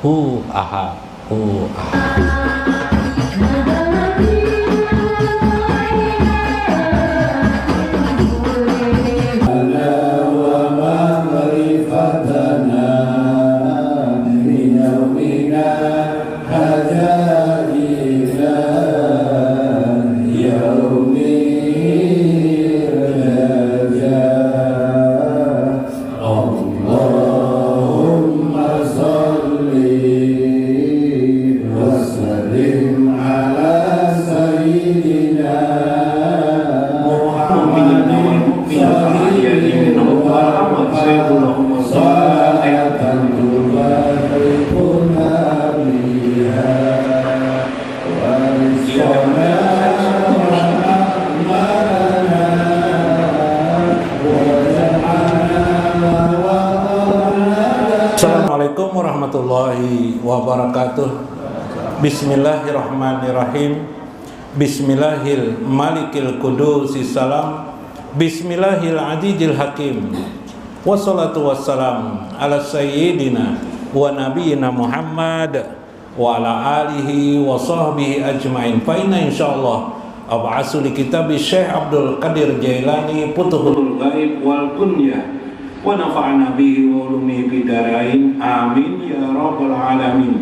aha, hu aha. Assalamualaikum warahmatullahi wabarakatuh. Bismillahirrahmanirrahim. Bismillahil malikil kudusis salam. Bismillahil adijil hakim. Wassalatu wassalam ala sayyidina wa nabiyina Muhammad wa ala alihi wa sahbihi ajma'in. Fa inna insyaallah ab'asu li kitabi Syekh Abdul Qadir Jailani Futuhul Ghaib wal Kunyah wa nafa'ana bihi wa ulumi bidarain, amin ya rabbal alamin.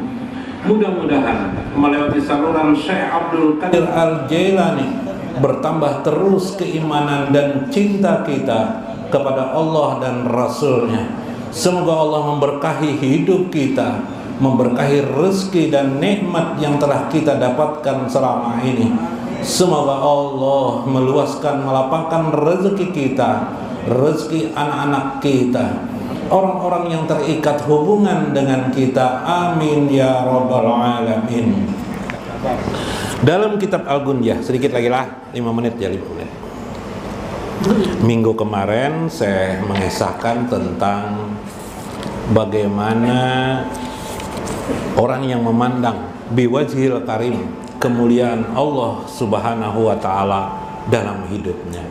Mudah-mudahan melewati saluran Syekh Abdul Qadir Al-Jailani bertambah terus keimanan dan cinta kita kepada Allah dan Rasulnya. Semoga Allah memberkahi hidup kita, memberkahi rezeki dan nikmat yang telah kita dapatkan selama ini. Semoga Allah meluaskan, melapangkan rezeki kita, rezeki anak-anak kita, orang-orang yang terikat hubungan dengan kita, amin ya rabbal alamin. Dalam kitab Al-Gunyah, sedikit lagi lah, 5 menit ya, 5 menit. Minggu kemarin saya mengisahkan tentang bagaimana orang yang memandang biwajhil karim, kemuliaan Allah subhanahu wa ta'ala dalam hidupnya.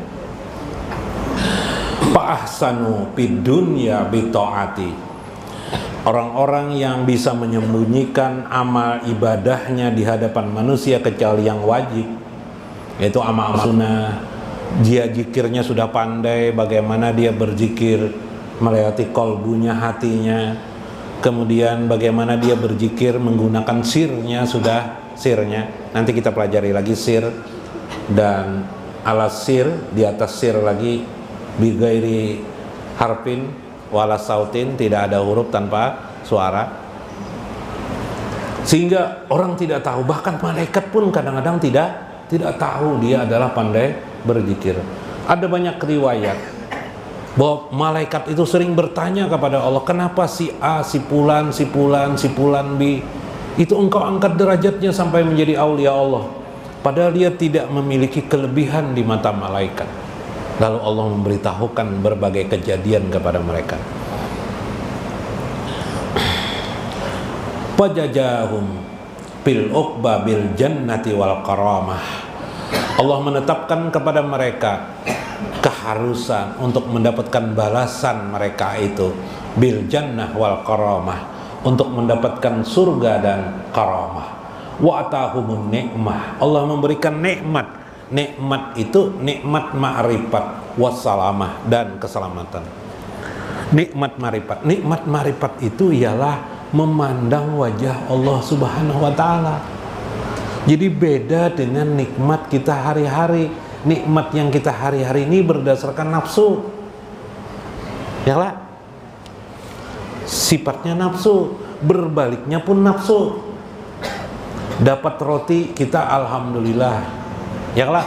Fa'ahsanu fid dunya bi ta'ati. Orang-orang yang bisa menyembunyikan amal ibadahnya di hadapan manusia kecuali yang wajib, yaitu amal sunnah. Dia zikirnya sudah pandai, bagaimana dia berzikir melewati kolbunya, hatinya. Kemudian bagaimana dia berzikir menggunakan sirnya, sudah sirnya. Nanti kita pelajari lagi sir dan alas sir, di atas sir lagi bigairi harfin wala sautin, tidak ada huruf tanpa suara, sehingga orang tidak tahu, bahkan malaikat pun kadang-kadang tidak tahu dia adalah pandai berzikir. Ada banyak riwayat bahwa malaikat itu sering bertanya kepada Allah, kenapa si A, si Fulan, si Fulan, si Fulan B itu engkau angkat derajatnya sampai menjadi aulia Allah, padahal dia tidak memiliki kelebihan di mata malaikat. Lalu Allah memberitahukan berbagai kejadian kepada mereka. Fajajahum bil uqba bil jannati wal karamah. Allah menetapkan kepada mereka keharusan untuk mendapatkan balasan mereka itu bil jannah wal karamah, untuk mendapatkan surga dan karamah. Wa atahumun nikmah. Allah memberikan nikmat. Nikmat itu nikmat ma'rifat wassalamah, dan keselamatan. Nikmat ma'rifat. Nikmat ma'rifat itu ialah memandang wajah Allah subhanahu wa ta'ala. Jadi beda dengan nikmat kita hari-hari. Nikmat yang kita hari-hari ini berdasarkan nafsu, ya lah, sifatnya nafsu, berbaliknya pun nafsu. Dapat roti kita alhamdulillah, ya lah.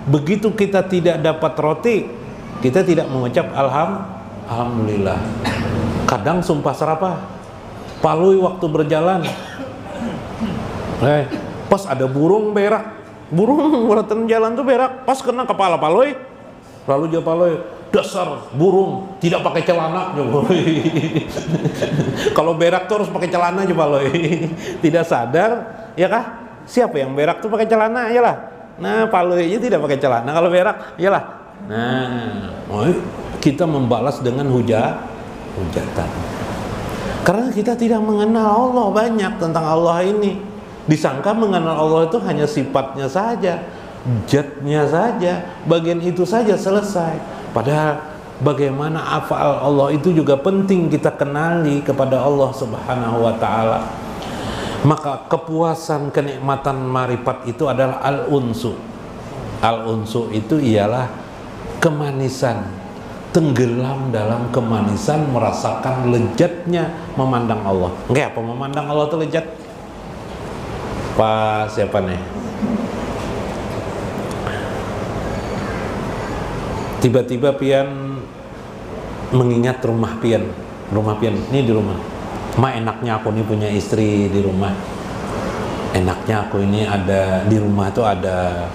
Begitu kita tidak dapat roti, kita tidak mengucap alhamdulillah. Kadang sumpah serapah, palui waktu berjalan, pas ada burung berak, burung beratan jalan tuh berak, pas kena kepala palui, lalu dia palui, dasar burung tidak pakai celana. Kalau berak tuh harus pakai celana aja palui. Tidak sadar, ya kah? Siapa yang berak tuh pakai celana, ya lah. Nah, paluinya tidak pakai celana, kalau berak, iyalah. Nah, kita membalas dengan hujatan. Karena kita tidak mengenal Allah banyak tentang Allah ini. Disangka mengenal Allah itu hanya sifatnya saja, zatnya saja, bagian itu saja selesai. Padahal bagaimana afal Allah itu juga penting kita kenali kepada Allah Subhanahu wa taala. Maka kepuasan, kenikmatan marifat itu adalah al-unsu. Al-unsu itu ialah kemanisan, tenggelam dalam kemanisan, merasakan lezatnya memandang Allah. Enggak apa memandang Allah itu lezat? Pak siapa nih? Tiba-tiba pian mengingat rumah pian ini di rumah. Ma enaknya aku ini punya istri di rumah. Enaknya aku ini ada di rumah tuh ada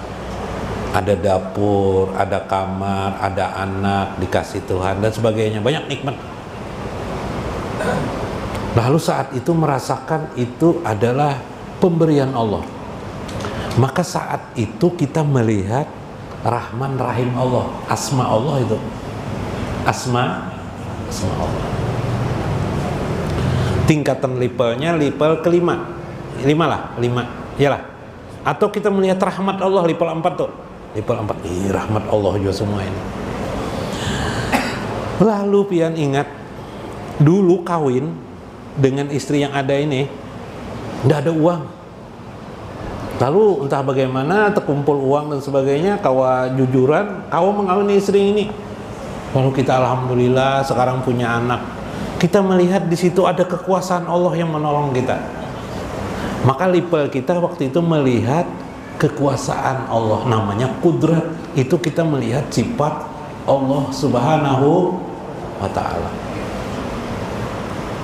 dapur, ada kamar, ada anak, dikasih Tuhan dan sebagainya, banyak nikmat. Lalu saat itu merasakan itu adalah pemberian Allah. Maka saat itu kita melihat Rahman Rahim Allah, asma Allah itu. Asma Allah. Tingkatan levelnya level kelima. 5 iyalah. Atau kita melihat rahmat Allah level 4 tuh. Level 4. Rahmat Allah juga semua ini. Lalu pian ingat dulu kawin dengan istri yang ada ini enggak ada uang. Lalu entah bagaimana terkumpul uang dan sebagainya, kawa jujuran, kawa mengawin istri ini. Lalu kita alhamdulillah sekarang punya anak. Kita melihat di situ ada kekuasaan Allah yang menolong kita. Maka level kita waktu itu melihat kekuasaan Allah, namanya kudrat. Itu kita melihat sifat Allah Subhanahu wa ta'ala.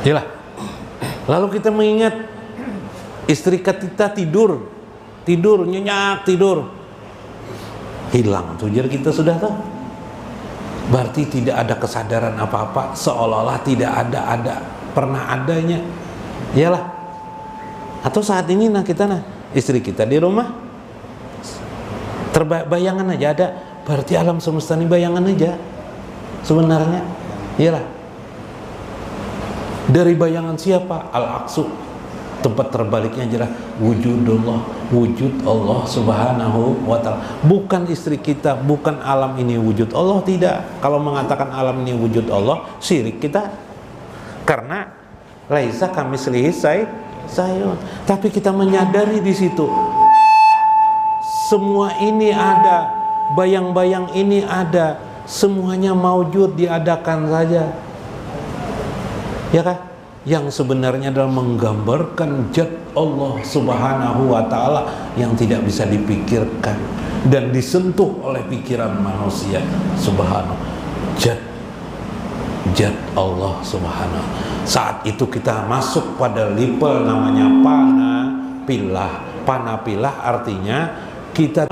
Yalah. Lalu kita mengingat istri kita tidur nyenyak, hilang tujar kita sudah tahu. Berarti tidak ada kesadaran apa-apa, seolah-olah tidak ada pernah adanya. Iyalah. Atau saat ini istri kita di rumah, bayangan aja ada. Berarti alam semesta ini bayangan aja sebenarnya. Iyalah. Dari bayangan siapa? Al-Aqsu. Tempat terbaliknya adalah wujudullah, wujud Allah Subhanahu wa ta'ala. Bukan istri kita, bukan alam ini wujud Allah, tidak. Kalau mengatakan alam ini wujud Allah, syirik kita. Karena laisa kamislihi syai'un. Tapi kita menyadari di situ semua ini ada, bayang-bayang ini ada, semuanya maujud, diadakan saja. Ya kan? Yang sebenarnya adalah menggambarkan zat Allah Subhanahu wa ta'ala yang tidak bisa dipikirkan dan disentuh oleh pikiran manusia. Subhanahu zat Allah Subhanahu. Saat itu kita masuk pada level namanya pana pilah artinya kita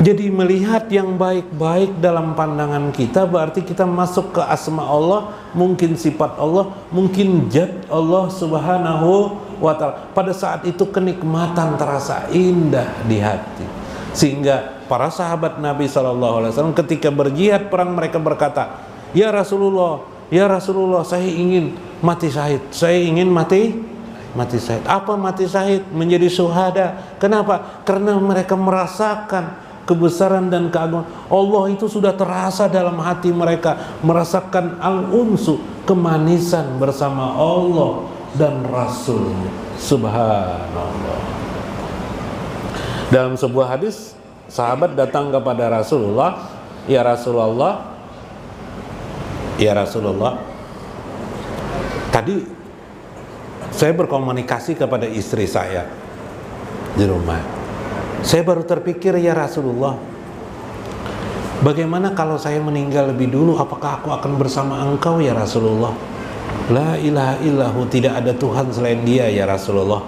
jadi melihat yang baik-baik dalam pandangan kita, berarti kita masuk ke asma Allah, mungkin sifat Allah, mungkin zat Allah Subhanahu wa ta'ala. Pada saat itu kenikmatan terasa indah di hati. Sehingga para sahabat Nabi SAW ketika berjihad perang mereka berkata, Ya Rasulullah, saya ingin mati syahid. Saya ingin mati syahid. Apa mati syahid? Menjadi syuhada. Kenapa? Karena mereka merasakan kebesaran dan keagungan Allah itu sudah terasa dalam hati mereka, merasakan al-unsu, kemanisan bersama Allah dan Rasulnya. Subhanallah. Dalam sebuah hadis, sahabat datang kepada Rasulullah, Ya Rasulullah, tadi saya berkomunikasi kepada istri saya di rumah. Saya baru terpikir, ya Rasulullah, bagaimana kalau saya meninggal lebih dulu, apakah aku akan bersama engkau ya Rasulullah? La ilaha illahu, tidak ada Tuhan selain dia ya Rasulullah.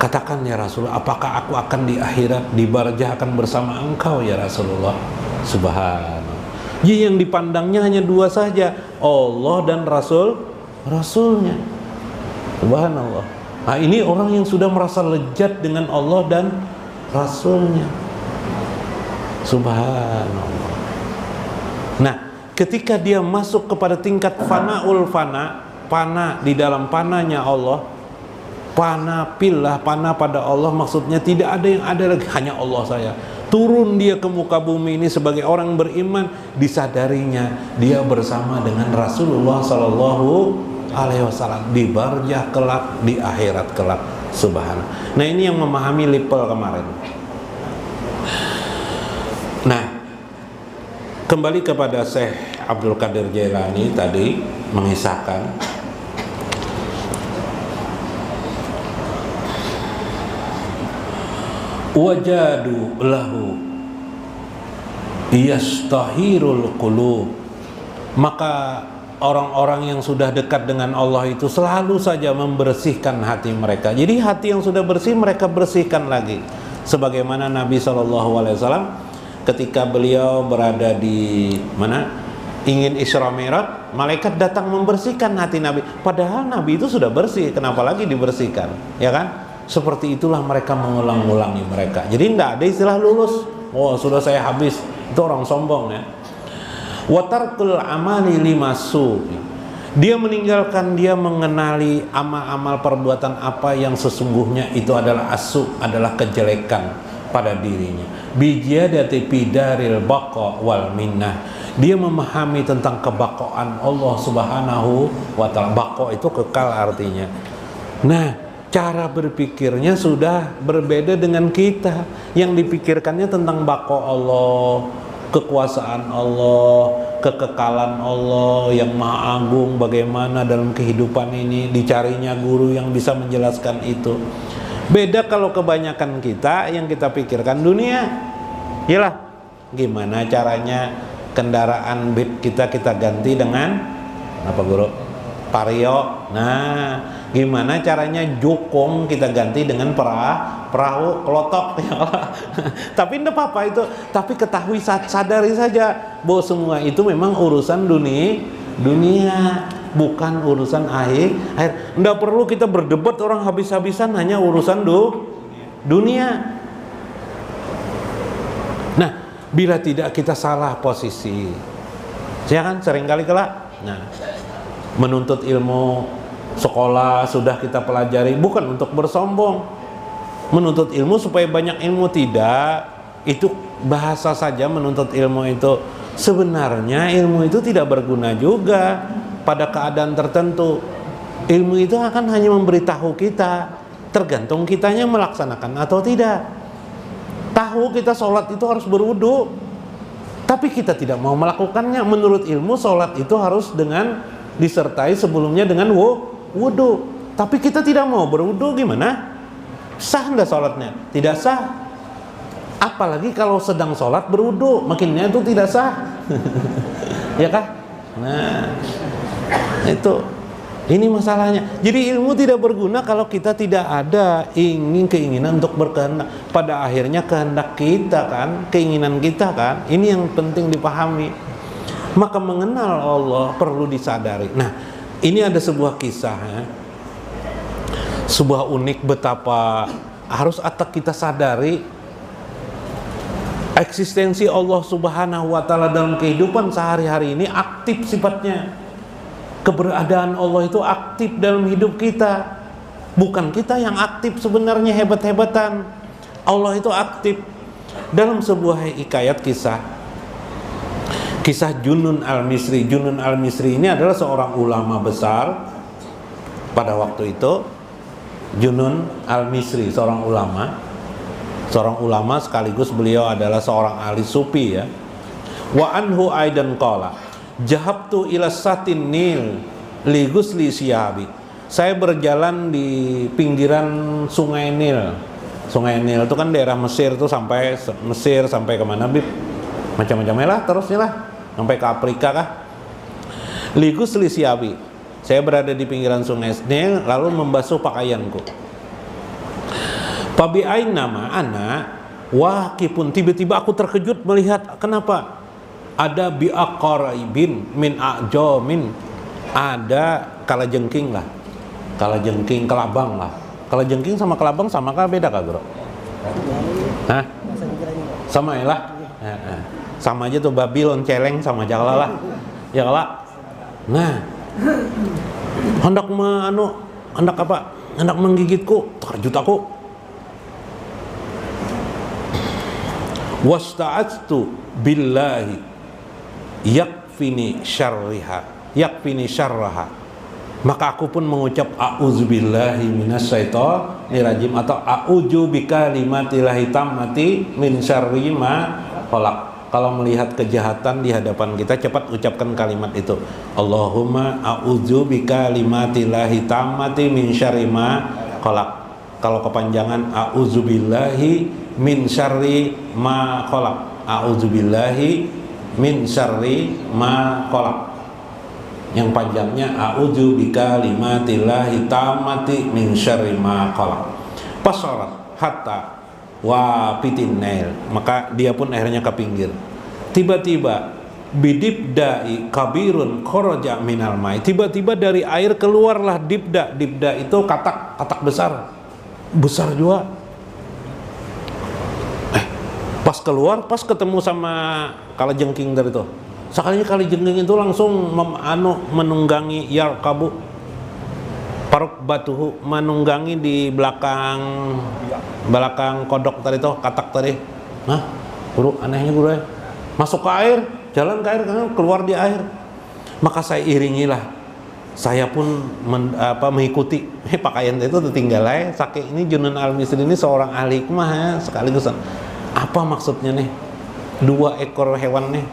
Katakan ya Rasulullah, apakah aku akan di akhirat, di barzah akan bersama engkau ya Rasulullah? Subhanallah. Jadi yang dipandangnya hanya dua saja, Allah dan Rasulnya. Subhanallah. Nah, ini orang yang sudah merasa lezat dengan Allah dan Rasulnya. Subhanallah. Nah, ketika dia masuk kepada tingkat fanaul fana di dalam pananya Allah, fana pillah, fana pada Allah, maksudnya tidak ada yang ada lagi, hanya Allah saya. Turun dia ke muka bumi ini sebagai orang beriman, disadarinya dia bersama dengan Rasulullah Sallallahu Alaihi Wasallam di barzah kelak, di akhirat kelak. Subhanallah. Nah, ini yang memahami level kemarin. Nah, kembali kepada Syekh Abdul Qadir Jailani tadi mengisahkan wajadu lahu yastahirul qulub, maka orang-orang yang sudah dekat dengan Allah itu selalu saja membersihkan hati mereka. Jadi hati yang sudah bersih mereka bersihkan lagi. Sebagaimana Nabi SAW ketika beliau berada di mana ingin Isra Mi'raj, malaikat datang membersihkan hati Nabi. Padahal Nabi itu sudah bersih, kenapa lagi dibersihkan? Ya kan? Seperti itulah mereka mengulang-ulangi mereka. Jadi tidak ada istilah lulus. Oh, sudah saya habis. Itu orang sombong ya. Watarkul amali limasu, dia meninggalkan, dia mengenali amal-amal perbuatan apa yang sesungguhnya itu adalah asu, adalah kejelekan pada dirinya. Bijadati bidaril baqa wal minnah, dia memahami tentang kebakoan Allah Subhanahu wa ta'ala. Baqa itu kekal artinya. Nah, cara berpikirnya sudah berbeda dengan kita yang dipikirkannya tentang baqa Allah, kekuasaan Allah, kekekalan Allah yang maha agung, bagaimana dalam kehidupan ini, dicarinya guru yang bisa menjelaskan itu. Beda kalau kebanyakan kita yang kita pikirkan dunia. Yalah, gimana caranya kendaraan Beat kita ganti dengan apa guru? Vario. Nah, gimana caranya jukung kita ganti dengan perahu kelotok. Tapi tidak apa-apa itu. Tapi ketahui, sadari saja bahwa semua itu memang urusan dunia, bukan urusan akhir. Tidak perlu kita berdebat orang habis-habisan hanya urusan dunia. Nah, bila tidak kita salah posisi, ya kan seringkali kelak. Nah, menuntut ilmu, sekolah sudah kita pelajari bukan untuk bersombong, menuntut ilmu supaya banyak ilmu, tidak. Itu bahasa saja menuntut ilmu itu. Sebenarnya ilmu itu tidak berguna juga pada keadaan tertentu. Ilmu itu akan hanya memberitahu kita, tergantung kitanya melaksanakan atau tidak. Tahu kita sholat itu harus berwudu, tapi kita tidak mau melakukannya. Menurut ilmu sholat itu harus dengan disertai sebelumnya dengan wudu, tapi kita tidak mau berwudu, gimana? Sah enggak sholatnya? Tidak sah. Apalagi kalau sedang sholat berwudu, makinnya itu tidak sah. Ya kah? Nah, ini masalahnya. Jadi ilmu tidak berguna kalau kita tidak ada keinginan untuk berkehendak. Pada akhirnya kehendak kita kan, keinginan kita kan, ini yang penting dipahami. Maka mengenal Allah perlu disadari. Nah, ini ada sebuah kisah ya. Sebuah unik betapa harus kita sadari eksistensi Allah Subhanahu wa ta'ala dalam kehidupan sehari-hari ini aktif sifatnya. Keberadaan Allah itu aktif dalam hidup kita. Bukan kita yang aktif sebenarnya hebat-hebatan. Allah itu aktif. Dalam sebuah hikayat kisah Junun al-Misri. Junun al-Misri ini adalah seorang ulama besar pada waktu itu. Junun al-Misri, seorang ulama sekaligus beliau adalah seorang ahli sufi ya. Wa anhu aidan qala jahabtu ila satin nil li ghusli siyabi. Saya berjalan di pinggiran Sungai Nil. Sungai Nil itu kan daerah Mesir tuh, sampai Mesir sampai kemana Bib? Macam-macamnya lah, terusnya lah sampai ke Afrika kah? Li ghusli siyabi. Saya berada di pinggiran Sungai Nil lalu membasuh pakaianku. Fabi ain nama ana waqifun, tiba-tiba aku terkejut melihat, kenapa? Ada biaqaraibin min ajamin, ada kalajengking lah, kalajengking, kelabang lah. Kalajengking sama kelabang sama kah, beda kah bro? Hah? Sama ya lah. Sama aja tuh, Babilon, celeng sama aja lah. Ya kalak. Nah, hendak apa? Hendak menggigitku, terkejut aku. Wasta'adtu billahi yakfini syarraha. Maka aku pun mengucap a'udzubillahi minasyaitonirrajim atau a'udzu bikalimatillahi tammati min syarri ma khalaq. Kalau melihat kejahatan di hadapan kita, cepat ucapkan kalimat itu. Allahumma a'udzu bikalimatillahi tammati min syarri ma khalaq. Kalau kepanjangan a'udzubillahi min syarri ma khalaq. A'udzubillahi min syarri ma khalaq. Yang panjangnya a'udzu bikalimatillahi tammati min syarri ma khalaq. Pasarat hatta wa pitin nail. Maka dia pun akhirnya ke pinggir. Tiba-tiba bidibda'i kabirun kharaja minal mai. Tiba-tiba dari air keluarlah dibda. Dibda itu katak besar. Besar juga. Pas keluar, pas ketemu sama kalajengking dari itu. Sekalinya kalajengking itu langsung menunggangi yarkabu paruk batuhu, menunggangi di belakang kodok tadi itu, katak tadi. Hah? Guru, anehnya guru ya. Masuk ke air, jalan ke air, keluar di air. Maka saya iringilah. Saya pun mengikuti. Pakaian itu tertinggal ya. Saking ini Junun Al-Misri ini seorang ahli hikmah ya, sekaligus. Apa maksudnya nih? 2 ekor hewan nih.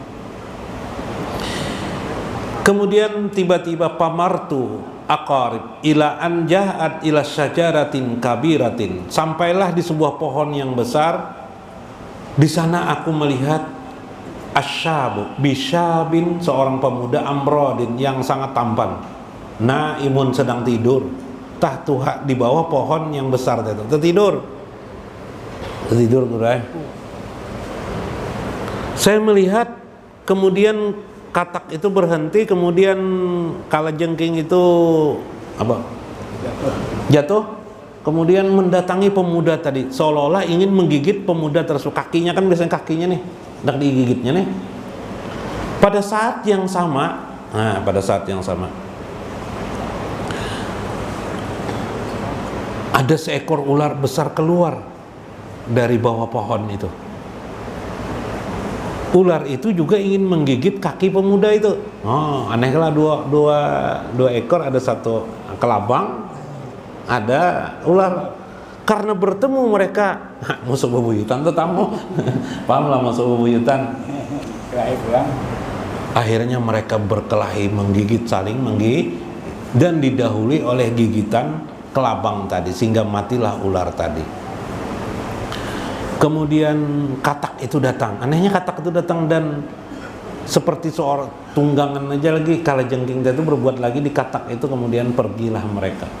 Kemudian tiba-tiba pamartu aqarib ila an ja'at ila syajaratin kabiratin. Sampailah di sebuah pohon yang besar. Di sana aku melihat asyabu bisyabin, seorang pemuda amrodin yang sangat tampan. Naimun, sedang tidur. Tahtuha, di bawah pohon yang besar itu. Tertidur guys. Saya melihat kemudian katak itu berhenti, kemudian kalajengking itu jatuh, kemudian mendatangi pemuda tadi, seolah-olah ingin menggigit pemuda tersebut. Kakinya kan biasanya kakinya nih, hendak digigitnya nih. Pada saat yang sama ada seekor ular besar keluar dari bawah pohon itu. Ular itu juga ingin menggigit kaki pemuda itu. Oh, anehlah, dua ekor, ada satu kelabang, ada ular. Karena bertemu mereka, musuh bebuyutan tuh tamu. Pahamlah musuh bebuyutan. Akhirnya mereka berkelahi, saling menggigit, dan didahului oleh gigitan kelabang tadi, sehingga matilah ular tadi. Kemudian katak itu datang. Anehnya katak itu datang dan seperti seorang tunggangan aja lagi, kalajengking itu berbuat lagi di katak itu. Kemudian pergilah mereka.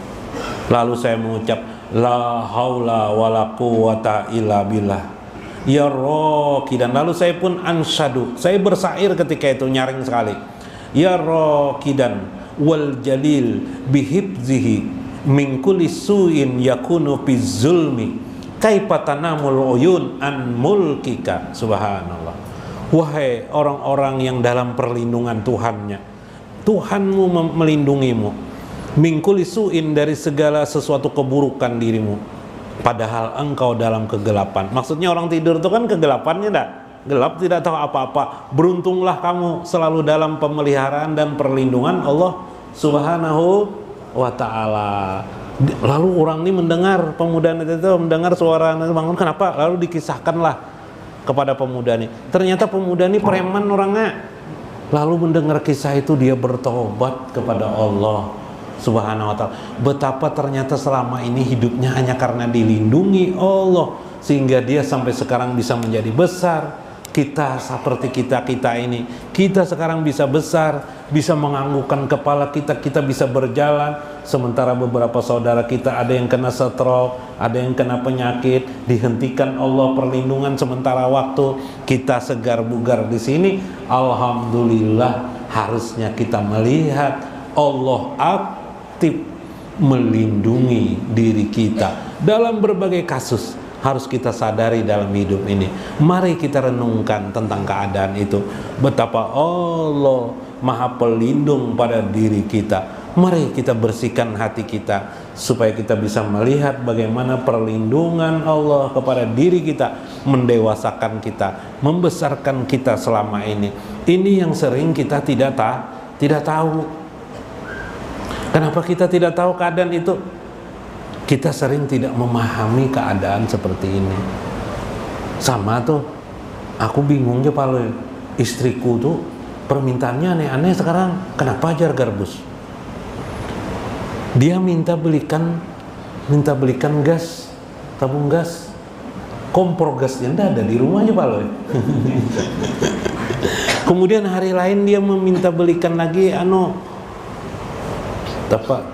Lalu saya mengucap la haula wala quwata illa billah ya roki. Dan lalu saya pun ansyadu, saya bersair ketika itu, nyaring sekali. Ya rokidan wal jalil bihibzihi min kulli su'in yakunu fi zulmi kaifa tanamul uyun an mulkika. Subhanallah. Wahai orang-orang yang dalam perlindungan Tuhannya, Tuhanmu melindungimu, min kulli su'in, dari segala sesuatu keburukan dirimu, padahal engkau dalam kegelapan. Maksudnya orang tidur itu kan kegelapannya gelap, tidak tahu apa-apa. Beruntunglah kamu selalu dalam pemeliharaan dan perlindungan Allah Subhanahu wa ta'ala. Lalu orang ini mendengar, pemuda itu mendengar suara bangun. Kenapa? Lalu dikisahkanlah kepada pemuda ini. Ternyata pemuda ini preman orangnya. Lalu mendengar kisah itu, dia bertobat kepada Allah Subhanahu wa ta'ala. Betapa ternyata selama ini hidupnya hanya karena dilindungi Allah, sehingga dia sampai sekarang bisa menjadi besar. Kita seperti kita ini, kita sekarang bisa besar, bisa menganggukkan kepala kita bisa berjalan. Sementara beberapa saudara kita ada yang kena stroke, ada yang kena penyakit, dihentikan Allah perlindungan sementara waktu. Kita segar bugar di sini. Alhamdulillah, harusnya kita melihat Allah aktif melindungi diri kita dalam berbagai kasus. Harus kita sadari dalam hidup ini. Mari kita renungkan tentang keadaan itu. Betapa Allah Maha Pelindung pada diri kita. Mari kita bersihkan hati kita supaya kita bisa melihat bagaimana perlindungan Allah kepada diri kita, mendewasakan kita, membesarkan kita selama ini. Ini yang sering kita tidak tahu. Kenapa kita tidak tahu keadaan itu? Kita sering tidak memahami keadaan seperti ini. Sama tuh, aku bingung aja Pak, istriku tuh permintaannya aneh-aneh sekarang. Kenapa ajar garbus? Dia minta belikan gas, tabung gas, kompor gasnya ndak ada di rumahnya Pak loh. Kemudian hari lain dia meminta belikan lagi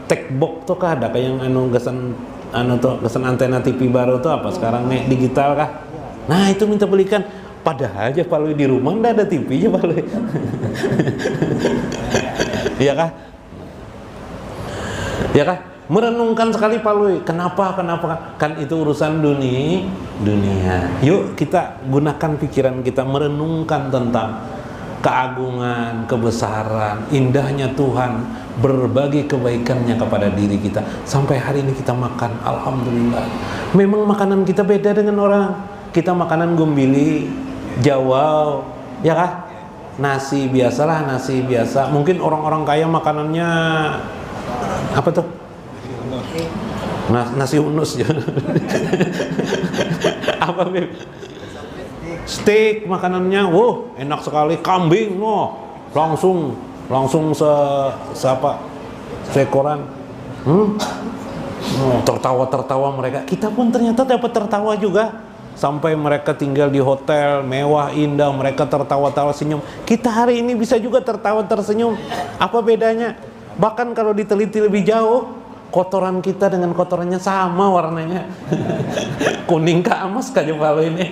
tech box tuh kah, ada kayak yang gasan antena TV baru tuh apa sekarang nih, digital kah? Nah itu minta belikan, padahal aja Pak Lui di rumah ndak ada TV-nya Pak Lui. Iya kah? Ya kah? Merenungkan sekali Pak Lui. Kenapa? Kan itu urusan dunia. Yuk kita gunakan pikiran kita merenungkan tentang keagungan, kebesaran, indahnya Tuhan, berbagi kebaikannya kepada diri kita. Sampai hari ini kita makan, alhamdulillah. Memang makanan kita beda dengan orang. Kita makanan gumbili, Jawa, ya kah? Nasi biasalah, nasi biasa. Mungkin orang-orang kaya makanannya apa tuh? Nasi unus. Apa Beb? Steak makanannya, enak sekali, kambing, langsung seekoran. Tertawa mereka. Kita pun ternyata dapat tertawa juga. Sampai mereka tinggal di hotel mewah indah, mereka tertawa-tawa senyum. Kita hari ini bisa juga tertawa tersenyum. Apa bedanya? Bahkan kalau diteliti lebih jauh, kotoran kita dengan kotorannya sama warnanya. Kuning kah amas kah coba ini?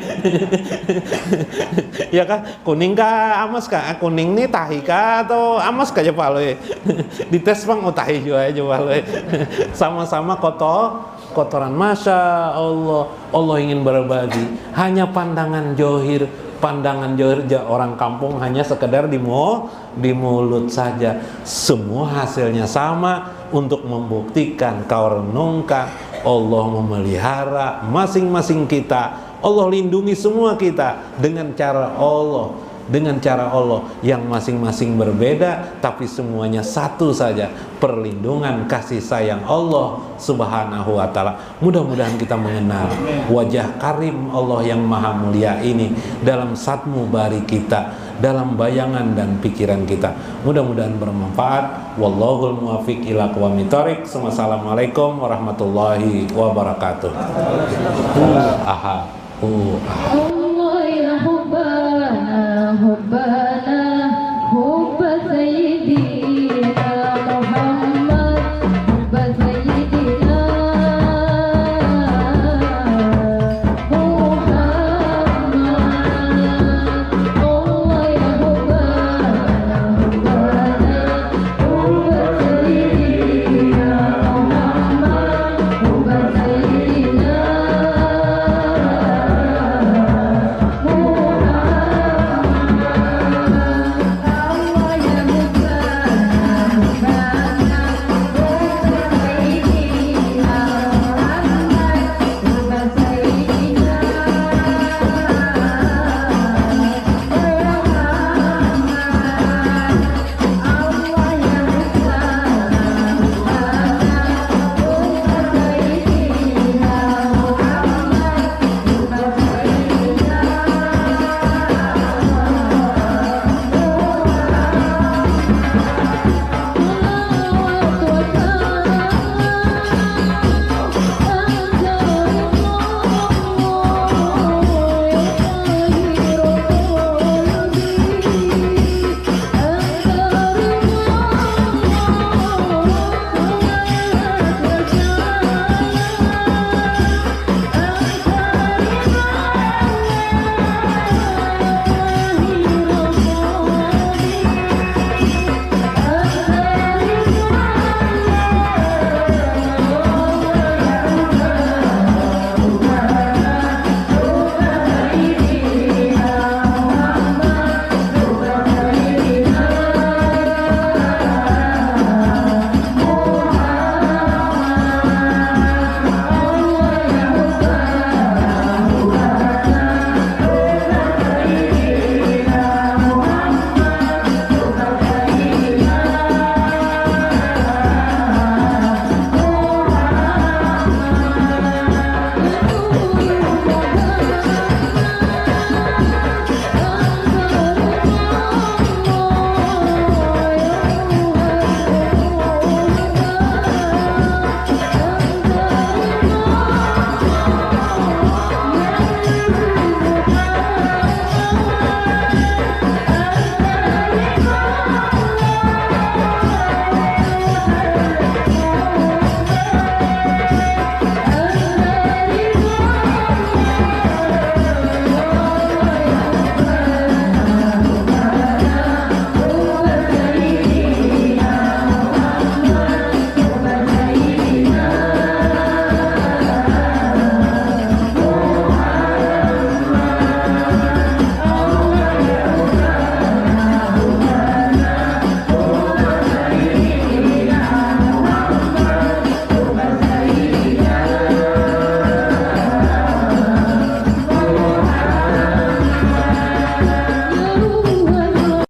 Ya kah? Kuning kah amas kah? Kuning nih tahi kah atau amas kah coba lo? Dites Bang, tahi juga coba lo. Sama-sama kotoran. Masya Allah, Allah ingin berbagi. Hanya pandangan johir orang kampung hanya sekedar di mulut saja. Semua hasilnya sama. Untuk membuktikan kau renungkan, Allah memelihara masing-masing kita. Allah lindungi semua kita dengan cara Allah yang masing-masing berbeda, tapi semuanya satu saja, perlindungan kasih sayang Allah Subhanahu wa ta'ala. Mudah-mudahan kita mengenal wajah karim Allah yang maha mulia ini dalam satmu bari kita, dalam bayangan dan pikiran kita. Mudah-mudahan bermanfaat. Wallahul muwaffiq ila aqwamit thoriq. Assalamualaikum warahmatullahi wabarakatuh.